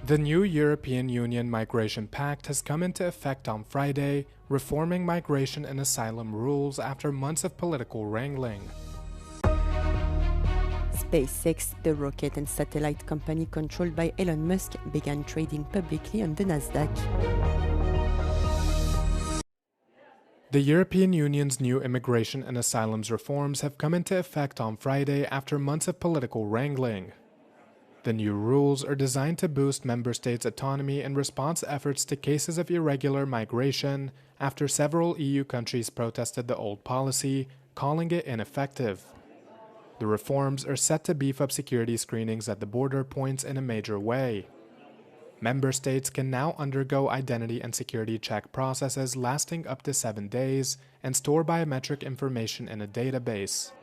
The new European Union Migration Pact has come into effect on Friday, reforming migration and asylum rules after months of political wrangling. SpaceX, the rocket and satellite company controlled by Elon Musk, began trading publicly on the Nasdaq. The European Union's new immigration and asylums reforms have come into effect on Friday after months of political wrangling. The new rules are designed to boost member states' autonomy in response efforts to cases of irregular migration after several EU countries protested the old policy, calling it ineffective. The reforms are set to beef up security screenings at the border points in a major way. Member states can now undergo identity and security check processes lasting up to 7 days and store biometric information in a database.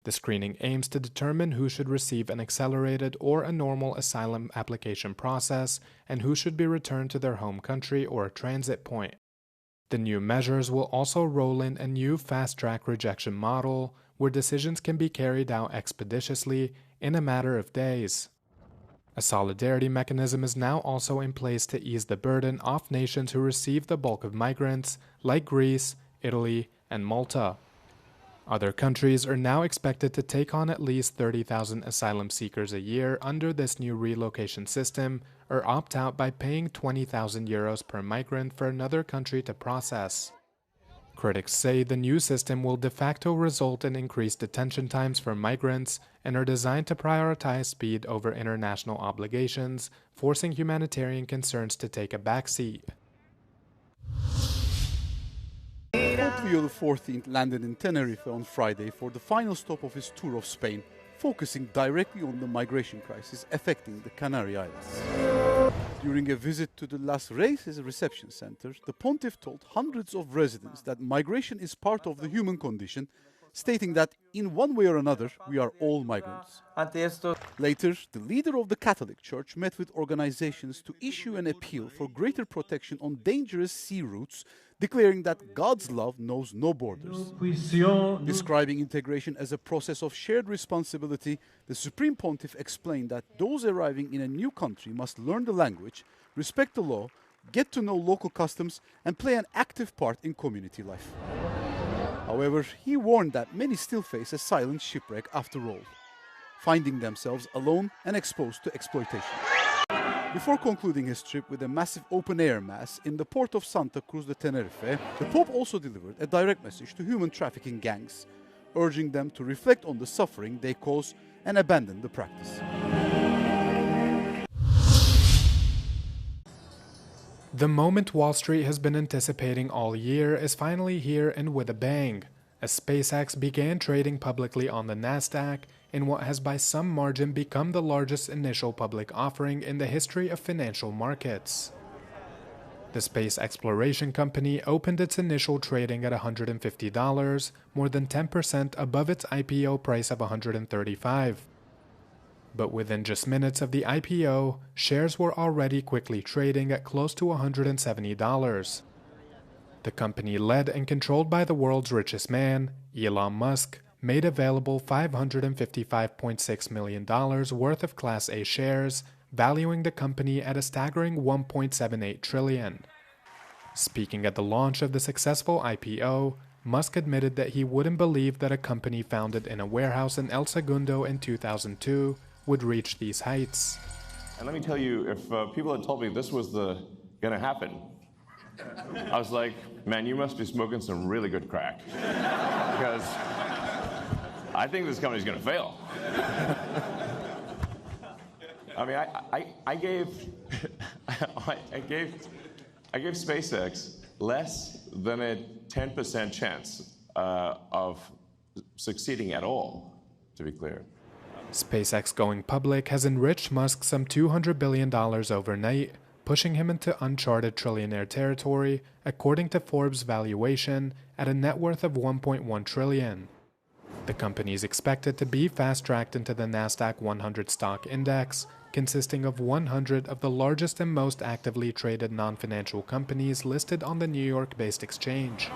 The screening aims to determine who should receive an accelerated or a normal asylum application process and who should be returned to their home country or a transit point. The new measures will also roll in a new fast-track rejection model where decisions can be carried out expeditiously in a matter of days. A solidarity mechanism is now also in place to ease the burden off nations who receive the bulk of migrants, like Greece, Italy, and Malta. Other countries are now expected to take on at least 30,000 asylum seekers a year under this new relocation system or opt out by paying €20,000 per migrant for another country to process. Critics say the new system will de facto result in increased detention times for migrants and are designed to prioritize speed over international obligations, forcing humanitarian concerns to take a backseat. Pope Leo XIV landed in Tenerife on Friday for the final stop of his tour of Spain, focusing directly on the migration crisis affecting the Canary Islands. During a visit to the Las Reyes reception center, the pontiff told hundreds of residents that migration is part of the human condition, stating that in one way or another, we are all migrants. Later, the leader of the Catholic Church met with organizations to issue an appeal for greater protection on dangerous sea routes, declaring that God's love knows no borders. Describing integration as a process of shared responsibility, the Supreme Pontiff explained that those arriving in a new country must learn the language, respect the law, get to know local customs, and play an active part in community life. However, he warned that many still face a silent shipwreck after all, finding themselves alone and exposed to exploitation. Before concluding his trip with a massive open-air mass in the port of Santa Cruz de Tenerife, the Pope also delivered a direct message to human trafficking gangs, urging them to reflect on the suffering they cause and abandon the practice. The moment Wall Street has been anticipating all year is finally here and with a bang, as SpaceX began trading publicly on the Nasdaq in what has by some margin become the largest initial public offering in the history of financial markets. The space exploration company opened its initial trading at $150, more than 10% above its IPO price of $135. But within just minutes of the IPO, shares were already quickly trading at close to $170. The company led and controlled by the world's richest man, Elon Musk, made available $555.6 million worth of Class A shares, valuing the company at a staggering $1.78 trillion. Speaking at the launch of the successful IPO, Musk admitted that he wouldn't believe that a company founded in a warehouse in El Segundo in 2002 would reach these heights. And let me tell you, if people had told me this was gonna happen, I was like, man, you must be smoking some really good crack. Because I think this company's gonna fail. I mean, I gave SpaceX less than a 10% chance of succeeding at all, to be clear. SpaceX going public has enriched Musk some $200 billion overnight, pushing him into uncharted trillionaire territory, according to Forbes' valuation, at a net worth of $1.1 trillion. The company is expected to be fast-tracked into the Nasdaq 100 stock index, consisting of 100 of the largest and most actively traded non-financial companies listed on the New York-based exchange.